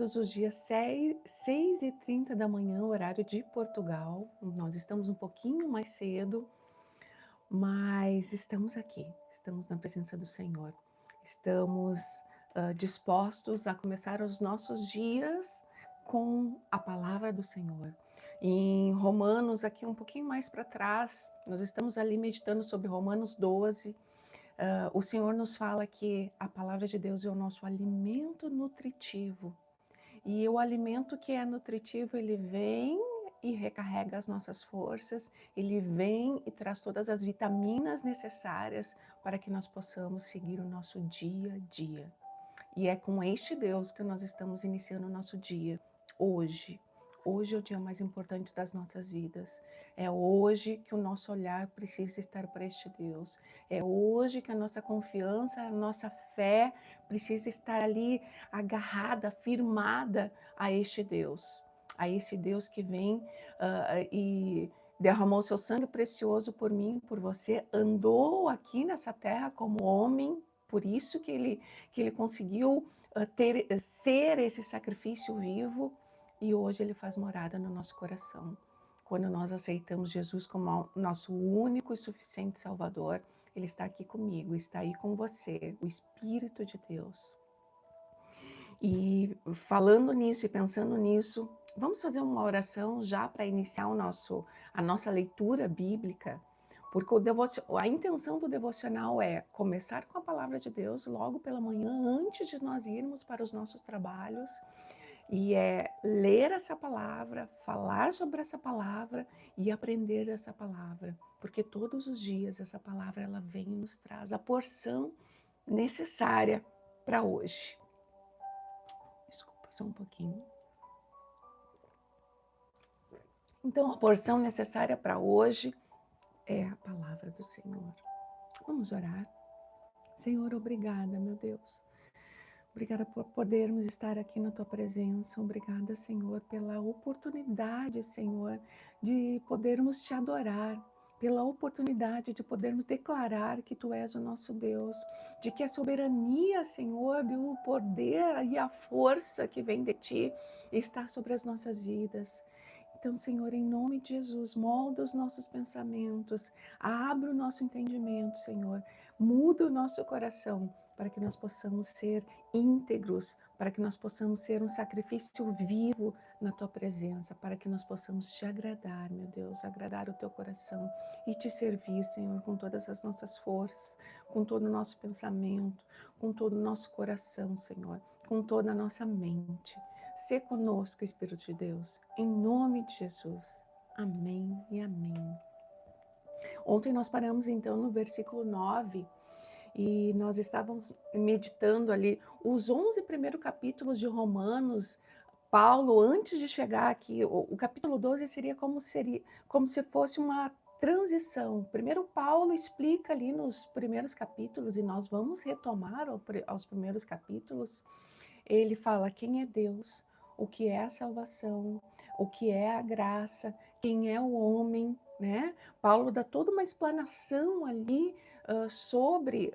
todos os dias 6h30 da manhã, horário de Portugal. Nós estamos um pouquinho mais cedo, mas estamos aqui, estamos na presença do Senhor. Estamos dispostos a começar os nossos dias com a palavra do Senhor. Em Romanos, aqui um pouquinho mais para trás, nós estamos ali meditando sobre Romanos 12. O Senhor nos fala que a palavra de Deus é o nosso alimento nutritivo. E o alimento que é nutritivo, ele vem e recarrega as nossas forças, ele vem e traz todas as vitaminas necessárias para que nós possamos seguir o nosso dia a dia. E é com este Deus que nós estamos iniciando o nosso dia, hoje. Hoje é o dia mais importante das nossas vidas. É hoje que o nosso olhar precisa estar para este Deus. É hoje que a nossa confiança, a nossa fé precisa estar ali agarrada, firmada a este Deus. A esse Deus que vem e derramou seu sangue precioso por mim, por você, andou aqui nessa terra como homem, por isso que ele conseguiu ser esse sacrifício vivo, e hoje ele faz morada no nosso coração. Quando nós aceitamos Jesus como nosso único e suficiente Salvador, ele está aqui comigo, está aí com você, o Espírito de Deus. E falando nisso e pensando nisso, vamos fazer uma oração já para iniciar a nossa leitura bíblica, porque a intenção do devocional é começar com a palavra de Deus logo pela manhã, antes de nós irmos para os nossos trabalhos, e é ler essa palavra, falar sobre essa palavra e aprender essa palavra, porque todos os dias essa palavra ela vem e nos traz a porção necessária para hoje. Desculpa, só um pouquinho. Então, a porção necessária para hoje é a palavra do Senhor. Vamos orar. Senhor, obrigada, meu Deus. Obrigada por podermos estar aqui na Tua presença. Obrigada, Senhor, pela oportunidade, Senhor, de podermos Te adorar. Pela oportunidade de podermos declarar que Tu és o nosso Deus, de que a soberania, Senhor, e o poder e a força que vem de Ti está sobre as nossas vidas. Então, Senhor, em nome de Jesus, molda os nossos pensamentos, abre o nosso entendimento, Senhor, muda o nosso coração para que nós possamos ser íntegros, para que nós possamos ser um sacrifício vivo na Tua presença, para que nós possamos Te agradar, meu Deus, agradar o Teu coração e Te servir, Senhor, com todas as nossas forças, com todo o nosso pensamento, com todo o nosso coração, Senhor, com toda a nossa mente. Sê conosco, Espírito de Deus, em nome de Jesus. Amém e amém. Ontem nós paramos então no versículo 9 e nós estávamos meditando ali os 11 primeiros capítulos de Romanos. Paulo, antes de chegar aqui, o capítulo 12 seria como se fosse uma transição. Primeiro Paulo explica ali nos primeiros capítulos, e nós vamos retomar aos primeiros capítulos. Ele fala quem é Deus, o que é a salvação, o que é a graça, quem é o homem, né? Paulo dá toda uma explanação ali sobre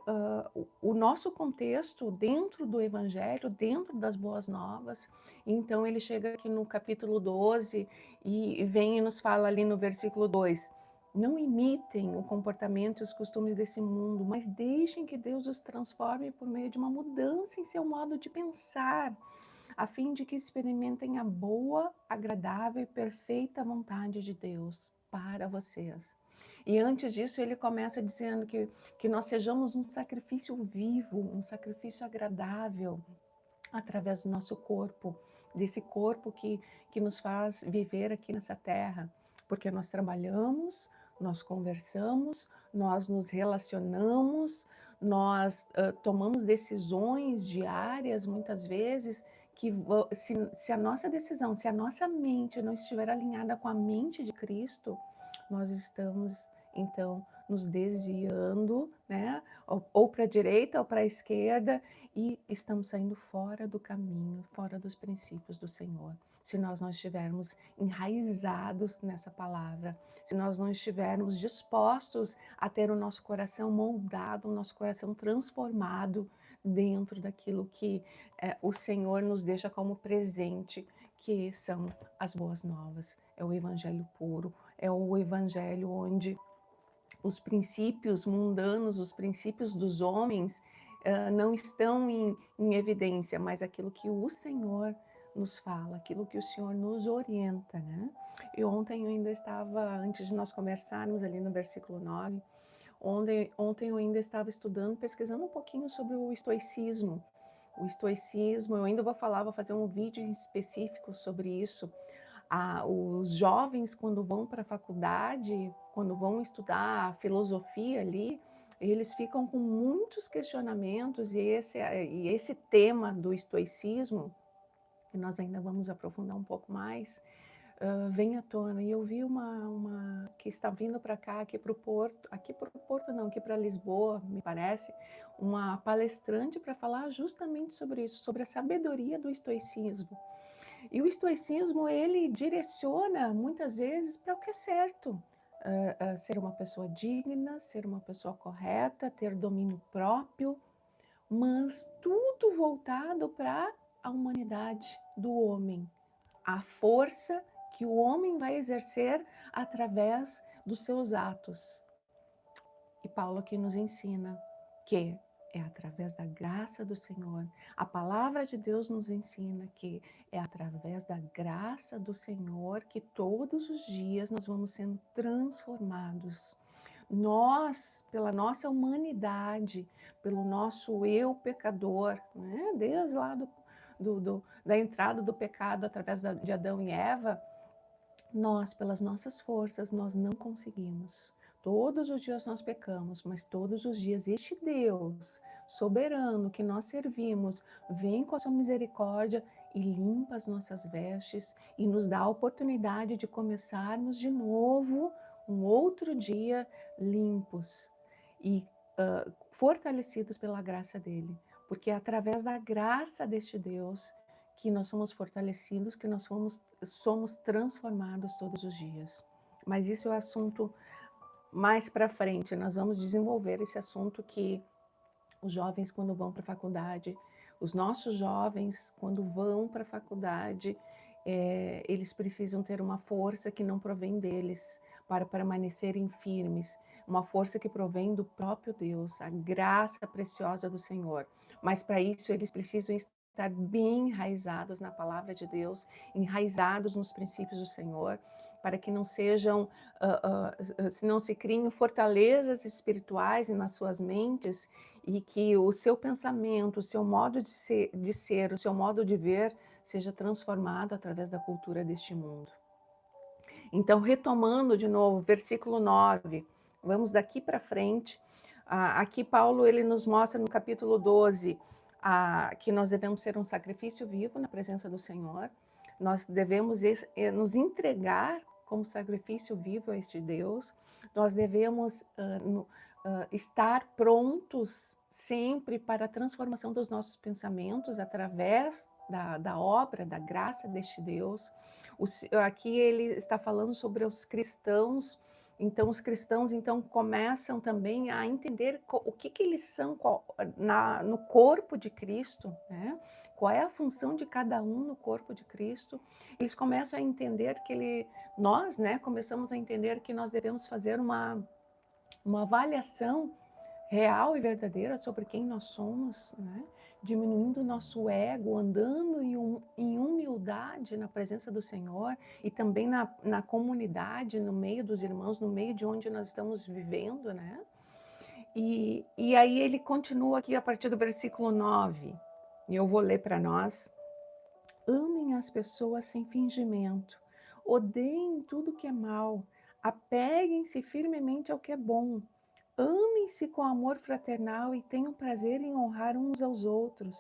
o nosso contexto dentro do Evangelho, dentro das Boas Novas. Então ele chega aqui no capítulo 12 e vem e nos fala ali no versículo 2: não imitem o comportamento e os costumes desse mundo, mas deixem que Deus os transforme por meio de uma mudança em seu modo de pensar, a fim de que experimentem a boa, agradável e perfeita vontade de Deus para vocês. E antes disso, ele começa dizendo que nós sejamos um sacrifício vivo, um sacrifício agradável, através do nosso corpo, desse corpo que nos faz viver aqui nessa terra, porque nós trabalhamos, nós conversamos, nós nos relacionamos, nós tomamos decisões diárias, muitas vezes, que se a nossa decisão, se a nossa mente não estiver alinhada com a mente de Cristo, nós estamos, então, nos desviando, né? Ou para a direita ou para a esquerda, e estamos saindo fora do caminho, fora dos princípios do Senhor. Se nós não estivermos enraizados nessa palavra, se nós não estivermos dispostos a ter o nosso coração moldado, o nosso coração transformado, dentro daquilo que o Senhor nos deixa como presente, que são as boas novas. É o evangelho puro, é o evangelho onde os princípios mundanos, os princípios dos homens não estão em evidência, mas aquilo que o Senhor nos fala, aquilo que o Senhor nos orienta, né? E ontem eu ainda estava, antes de nós conversarmos ali no versículo 9, ontem eu ainda estava estudando, pesquisando um pouquinho sobre o estoicismo. O estoicismo, eu ainda vou fazer um vídeo específico sobre isso. Os jovens, quando vão para a faculdade, quando vão estudar filosofia ali, eles ficam com muitos questionamentos, e esse tema do estoicismo, que nós ainda vamos aprofundar um pouco mais, vem à tona. E eu vi uma que está vindo para cá, aqui para o Porto não, aqui para Lisboa, me parece, uma palestrante para falar justamente sobre isso, sobre a sabedoria do estoicismo. E o estoicismo, ele direciona muitas vezes para o que é certo. Ser uma pessoa digna, ser uma pessoa correta, ter domínio próprio, mas tudo voltado para a humanidade do homem. A força que o homem vai exercer através dos seus atos. E Paulo aqui nos ensina que é através da graça do Senhor. A palavra de Deus nos ensina que é através da graça do Senhor que todos os dias nós vamos sendo transformados. Nós, pela nossa humanidade, pelo nosso eu pecador, né? Desde lá da entrada do pecado através de Adão e Eva, nós, pelas nossas forças, nós não conseguimos. Todos os dias nós pecamos, mas todos os dias este Deus soberano que nós servimos vem com a sua misericórdia e limpa as nossas vestes e nos dá a oportunidade de começarmos de novo um outro dia limpos e fortalecidos pela graça dele. Porque é através da graça deste Deus que nós somos fortalecidos, que nós somos transformados todos os dias. Mas isso é o assunto mais para frente. Nós vamos desenvolver esse assunto que os jovens, quando vão para a faculdade, os nossos jovens, quando vão para a faculdade, eles precisam ter uma força que não provém deles para permanecerem firmes, uma força que provém do próprio Deus, a graça preciosa do Senhor. Mas para isso eles precisam estar bem enraizados na palavra de Deus, enraizados nos princípios do Senhor, para que não sejam, se não se criem fortalezas espirituais nas suas mentes, e que o seu pensamento, o seu modo de ser, o seu modo de ver, seja transformado através da cultura deste mundo. Então, retomando de novo, versículo 9, vamos daqui para frente. Aqui Paulo ele nos mostra no capítulo 12 que nós devemos ser um sacrifício vivo na presença do Senhor. Nós devemos nos entregar como sacrifício vivo a este Deus. Nós devemos estar prontos sempre para a transformação dos nossos pensamentos através da obra, da graça deste Deus. Aqui ele está falando sobre os cristãos. Então, os cristãos começam também a entender o que eles são no corpo de Cristo, né? Qual é a função de cada um no corpo de Cristo. Eles começam a entender nós, né, começamos a entender que nós devemos fazer uma avaliação real e verdadeira sobre quem nós somos, né? Diminuindo o nosso ego, andando em humildade na presença do Senhor e também na comunidade, no meio dos irmãos, no meio de onde nós estamos vivendo, né? E aí ele continua aqui a partir do versículo 9, e eu vou ler para nós. Amem as pessoas sem fingimento, odeiem tudo que é mal, apeguem-se firmemente ao que é bom. Amem-se com amor fraternal e tenham prazer em honrar uns aos outros.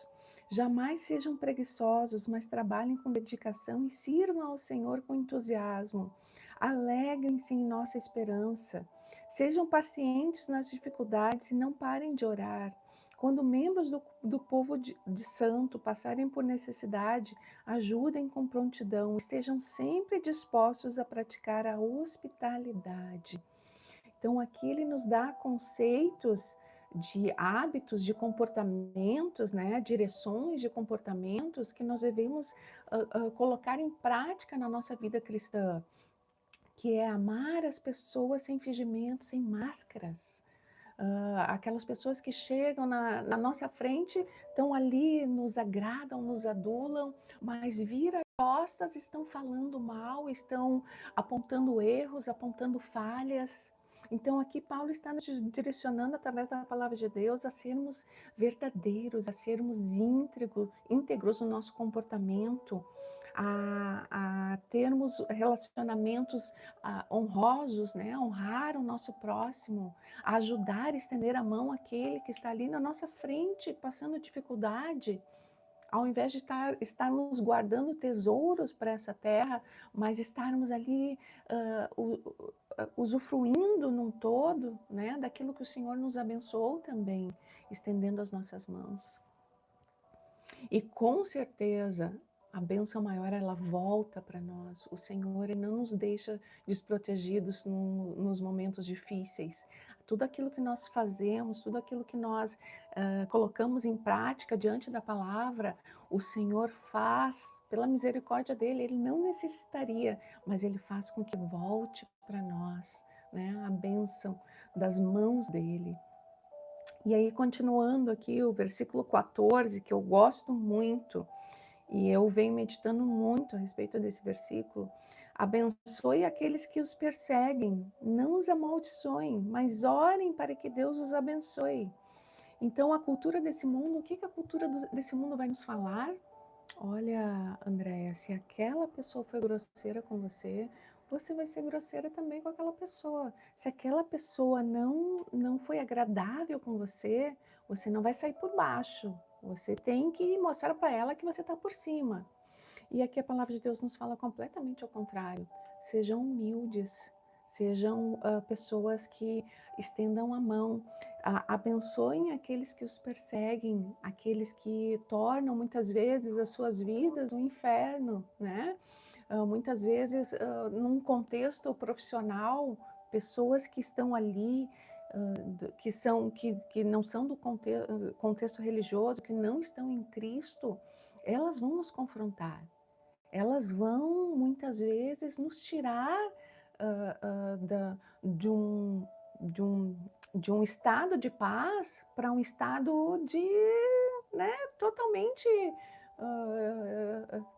Jamais sejam preguiçosos, mas trabalhem com dedicação e sirvam ao Senhor com entusiasmo. Alegrem-se em nossa esperança. Sejam pacientes nas dificuldades e não parem de orar. Quando membros do povo de santo passarem por necessidade, ajudem com prontidão. Estejam sempre dispostos a praticar a hospitalidade. Então, aqui ele nos dá conceitos de hábitos, de comportamentos, né, direções de comportamentos que nós devemos colocar em prática na nossa vida cristã, que é amar as pessoas sem fingimento, sem máscaras. Aquelas pessoas que chegam na nossa frente, estão ali, nos agradam, nos adulam, mas vira costas, estão falando mal, estão apontando erros, apontando falhas. Então, aqui Paulo está nos direcionando, através da palavra de Deus, a sermos verdadeiros, a sermos íntegros no nosso comportamento, a termos relacionamentos honrosos, né? Honrar o nosso próximo, a ajudar a estender a mão àquele que está ali na nossa frente, passando dificuldade, ao invés de estarmos guardando tesouros para essa terra, mas estarmos ali usufruindo num todo, né, daquilo que o Senhor nos abençoou também, estendendo as nossas mãos. E com certeza, a bênção maior, ela volta para nós. O Senhor, ele não nos deixa desprotegidos nos momentos difíceis. Tudo aquilo que nós fazemos, tudo aquilo que nós colocamos em prática diante da palavra, o Senhor faz pela misericórdia dele. Ele não necessitaria, mas ele faz com que volte para nós, né, a bênção das mãos dele. E aí, continuando aqui, o versículo 14, que eu gosto muito, e eu venho meditando muito a respeito desse versículo. Abençoe aqueles que os perseguem, não os amaldiçoem, mas orem para que Deus os abençoe. Então, a cultura desse mundo, o que a cultura desse mundo vai nos falar? Olha, Andréia, se aquela pessoa foi grosseira com você, você vai ser grosseira também com aquela pessoa. Se aquela pessoa não foi agradável com você, você não vai sair por baixo. Você tem que mostrar para ela que você está por cima. E aqui a palavra de Deus nos fala completamente ao contrário. Sejam humildes, sejam pessoas que estendam a mão, abençoem aqueles que os perseguem, aqueles que tornam muitas vezes as suas vidas um inferno, né? Muitas vezes, num contexto profissional, pessoas que estão ali, que não são do contexto religioso, que não estão em Cristo, elas vão nos confrontar. Elas vão, muitas vezes, nos tirar de, de, um, de um estado de paz para um estado de, né, totalmente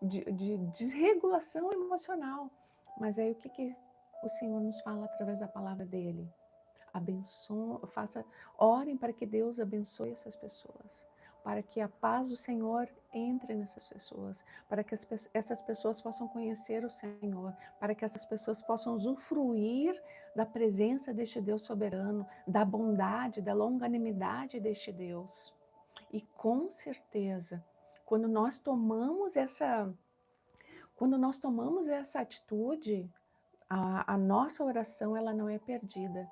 de desregulação emocional. Mas aí o que o Senhor nos fala através da palavra dele? Orem para que Deus abençoe essas pessoas, para que a paz do Senhor entre nessas pessoas, para que essas pessoas possam conhecer o Senhor, para que essas pessoas possam usufruir da presença deste Deus soberano, da bondade, da longanimidade deste Deus. E com certeza, quando nós tomamos essa atitude, a nossa oração, ela não é perdida.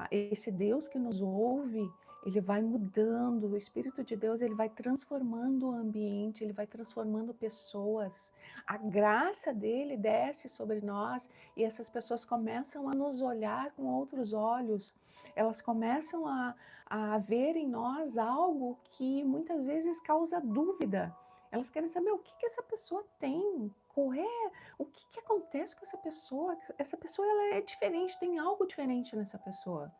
Esse Deus que nos ouve, ele vai mudando, o Espírito de Deus, ele vai transformando o ambiente, ele vai transformando pessoas. A graça dele desce sobre nós e essas pessoas começam a nos olhar com outros olhos. Elas começam a ver em nós algo que muitas vezes causa dúvida. Elas querem saber o que essa pessoa tem, o que acontece com essa pessoa? Essa pessoa, ela é diferente, tem algo diferente nessa pessoa.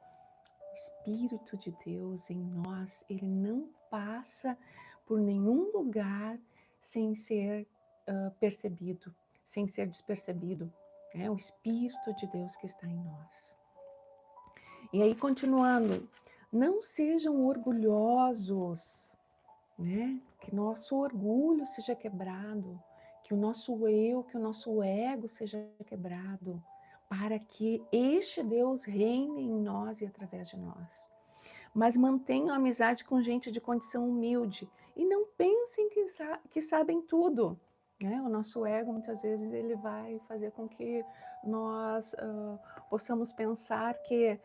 O Espírito de Deus em nós, ele não passa por nenhum lugar sem ser percebido, sem ser despercebido. É o Espírito de Deus que está em nós. E aí, continuando, não sejam orgulhosos, né? Que nosso orgulho seja quebrado, que o nosso eu, que o nosso ego seja quebrado, para que este Deus reine em nós e através de nós. Mas mantenham a amizade com gente de condição humilde e não pensem que sabem tudo. Né? O nosso ego, muitas vezes, ele vai fazer com que nós possamos pensar que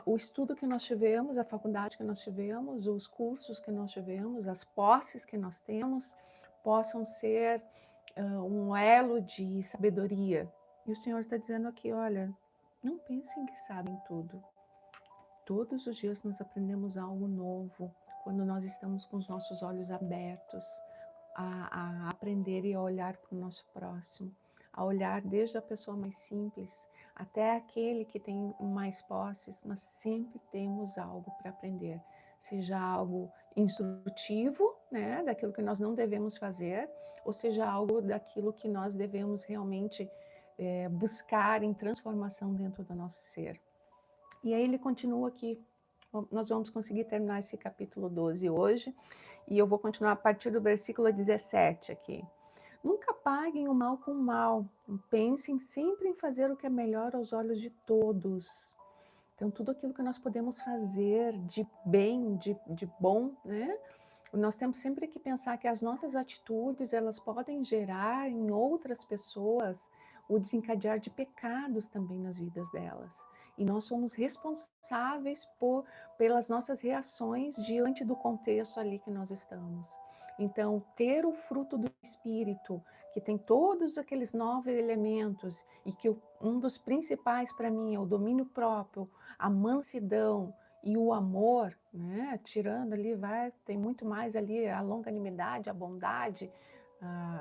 o estudo que nós tivemos, a faculdade que nós tivemos, os cursos que nós tivemos, as posses que nós temos, possam ser um elo de sabedoria. E o Senhor está dizendo aqui, olha, não pensem que sabem tudo. Todos os dias nós aprendemos algo novo quando nós estamos com os nossos olhos abertos a aprender e a olhar para o nosso próximo, a olhar desde a pessoa mais simples até aquele que tem mais posses. Nós sempre temos algo para aprender, seja algo instrutivo, né, daquilo que nós não devemos fazer, ou seja algo daquilo que nós devemos realmente buscar em transformação dentro do nosso ser. E aí ele continua aqui. Nós vamos conseguir terminar esse capítulo 12 hoje, e eu vou continuar a partir do versículo 17 aqui. Nunca paguem o mal com o mal, pensem sempre em fazer o que é melhor aos olhos de todos. Então, tudo aquilo que nós podemos fazer de bem, de bom, né? Nós temos sempre que pensar que as nossas atitudes, elas podem gerar em outras pessoas o desencadear de pecados também nas vidas delas. E nós somos responsáveis pelas nossas reações diante do contexto ali que nós estamos. Então, ter o fruto do Espírito, que tem todos aqueles 9 elementos, e que um dos principais para mim é o domínio próprio, a mansidão, e o amor, né? Tirando ali, tem muito mais ali a longanimidade, a bondade,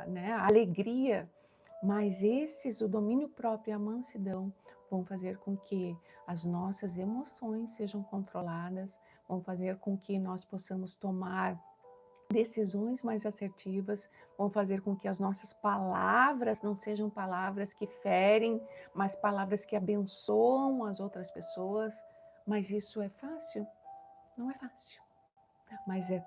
né? A alegria. Mas o domínio próprio e a mansidão, vão fazer com que as nossas emoções sejam controladas, vão fazer com que nós possamos tomar decisões mais assertivas, vão fazer com que as nossas palavras não sejam palavras que ferem, mas palavras que abençoam as outras pessoas. Mas isso é fácil? Não é fácil. Mas é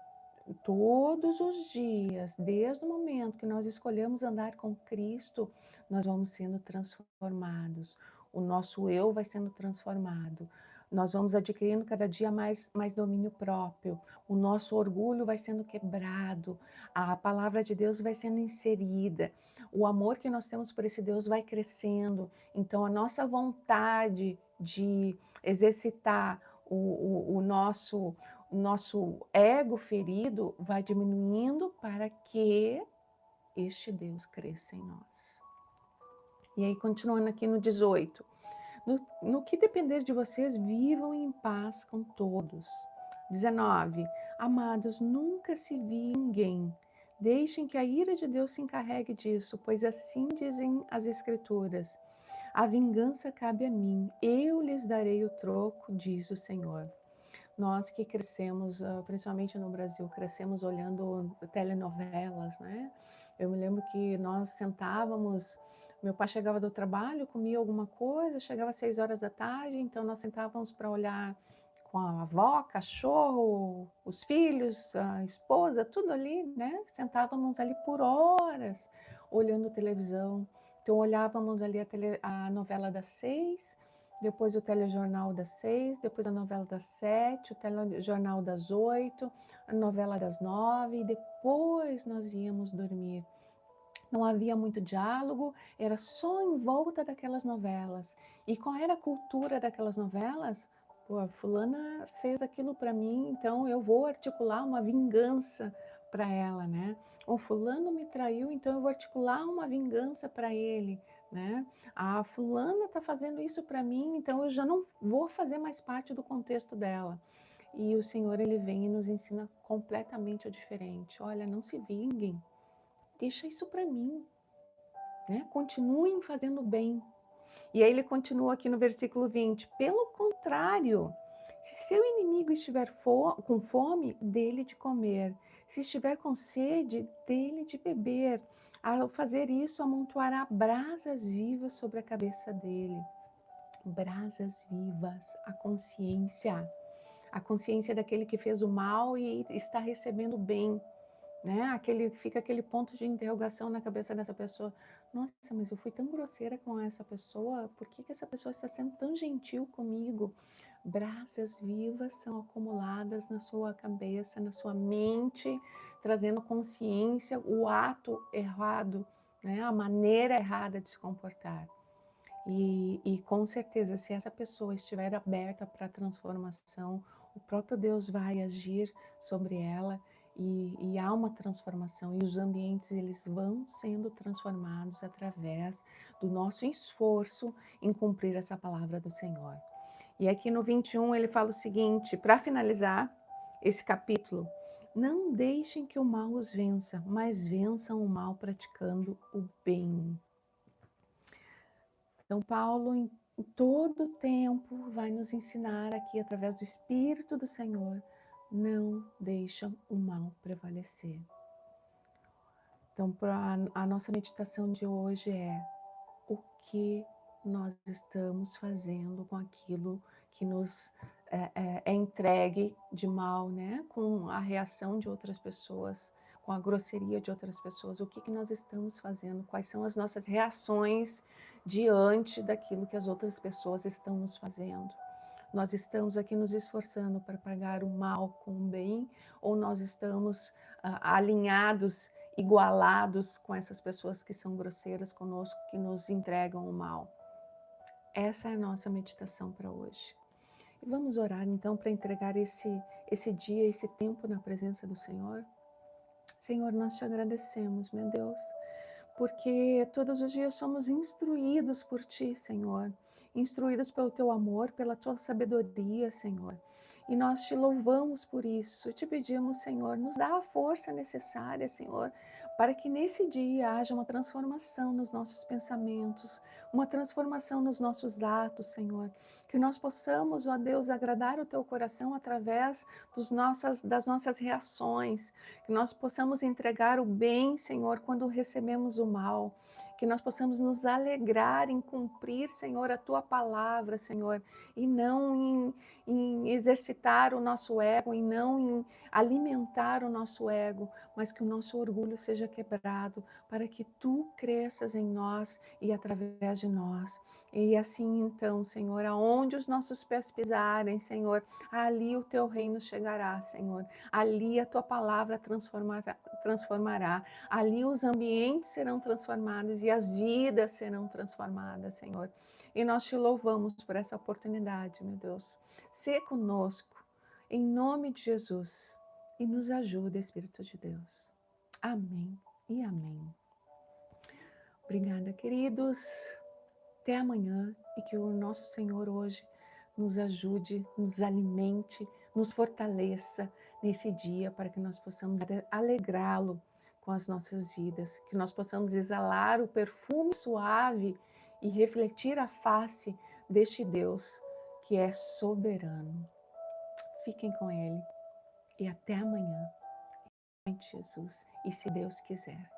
todos os dias, desde o momento que nós escolhemos andar com Cristo, nós vamos sendo transformados. O nosso eu vai sendo transformado. Nós vamos adquirindo cada dia mais domínio próprio. O nosso orgulho vai sendo quebrado. A palavra de Deus vai sendo inserida. O amor que nós temos por esse Deus vai crescendo. Então, a nossa vontade de exercitar o nosso ego ferido vai diminuindo para que este Deus cresça em nós. E aí, continuando aqui no 18. No que depender de vocês, vivam em paz com todos. 19. Amados, nunca se vinguem. Deixem que a ira de Deus se encarregue disso, pois assim dizem as Escrituras. A vingança cabe a mim, eu lhes darei o troco, diz o Senhor. Nós que crescemos, principalmente no Brasil, crescemos olhando telenovelas, né? Eu me lembro que nós sentávamos, meu pai chegava do trabalho, comia alguma coisa, chegava às 6 horas da tarde, então nós sentávamos para olhar com a avó, cachorro, os filhos, a esposa, tudo ali, né? Sentávamos ali por horas olhando televisão. Então olhávamos ali a novela das 6, depois o telejornal das 6, depois a novela das 7, o telejornal das 8, a novela das 9, e depois nós íamos dormir. Não havia muito diálogo, era só em volta daquelas novelas. E qual era a cultura daquelas novelas? Pô, a fulana fez aquilo para mim, então eu vou articular uma vingança para ela, né? O fulano me traiu, então eu vou articular uma vingança para ele, né? A fulana está fazendo isso para mim, então eu já não vou fazer mais parte do contexto dela. E o Senhor, ele vem e nos ensina completamente o diferente. Olha, não se vinguem, deixa isso para mim, né? Continuem fazendo bem. E aí ele continua aqui no versículo 20. Pelo contrário, se seu inimigo estiver com fome, dele de comer. Se estiver com sede, dele de beber. Ao fazer isso, amontoará brasas vivas sobre a cabeça dele. Brasas vivas, a consciência. A consciência daquele que fez o mal e está recebendo o bem. Né? Fica aquele ponto de interrogação na cabeça dessa pessoa. Nossa, mas eu fui tão grosseira com essa pessoa, por que essa pessoa está sendo tão gentil comigo? Brasas vivas são acumuladas na sua cabeça, na sua mente, trazendo consciência, o ato errado, né? A maneira errada de se comportar. E com certeza, se essa pessoa estiver aberta para a transformação, o próprio Deus vai agir sobre ela e há uma transformação. E os ambientes, eles vão sendo transformados através do nosso esforço em cumprir essa palavra do Senhor. E aqui no 21 ele fala o seguinte, para finalizar esse capítulo: não deixem que o mal os vença, mas vençam o mal praticando o bem. Então, Paulo, em todo o tempo, vai nos ensinar aqui, através do Espírito do Senhor, não deixam o mal prevalecer. Então, a nossa meditação de hoje é: o que nós estamos fazendo com aquilo que nos é entregue de mal, né? Com a reação de outras pessoas, com a grosseria de outras pessoas. O que nós estamos fazendo? Quais são as nossas reações diante daquilo que as outras pessoas estão nos fazendo? Nós estamos aqui nos esforçando para pagar o mal com o bem, ou nós estamos alinhados, igualados com essas pessoas que são grosseiras conosco, que nos entregam o mal? Essa é a nossa meditação para hoje. E vamos orar então para entregar esse dia, esse tempo na presença do Senhor. Senhor, nós te agradecemos, meu Deus, porque todos os dias somos instruídos por Ti, Senhor, instruídos pelo Teu amor, pela Tua sabedoria, Senhor. E nós te louvamos por isso. Te pedimos, Senhor, nos dá a força necessária, Senhor, para que nesse dia haja uma transformação nos nossos pensamentos, uma transformação nos nossos atos, Senhor. Que nós possamos, ó Deus, agradar o Teu coração através das nossas reações. Que nós possamos entregar o bem, Senhor, quando recebemos o mal. Que nós possamos nos alegrar em cumprir, Senhor, a Tua palavra, Senhor, e não em exercitar o nosso ego, e não em alimentar o nosso ego, mas que o nosso orgulho seja quebrado, para que Tu cresças em nós e através de nós. E assim, então, Senhor, aonde os nossos pés pisarem, Senhor, ali o Teu reino chegará, Senhor. Ali a Tua palavra transformará. Ali os ambientes serão transformados e as vidas serão transformadas, Senhor. E nós te louvamos por essa oportunidade, meu Deus. Sê conosco, em nome de Jesus, e nos ajuda, Espírito de Deus. Amém e amém. Obrigada, queridos. Até amanhã, e que o nosso Senhor hoje nos ajude, nos alimente, nos fortaleça nesse dia, para que nós possamos alegrá-lo com as nossas vidas, que nós possamos exalar o perfume suave e refletir a face deste Deus que é soberano. Fiquem com Ele e até amanhã, em Jesus, e se Deus quiser.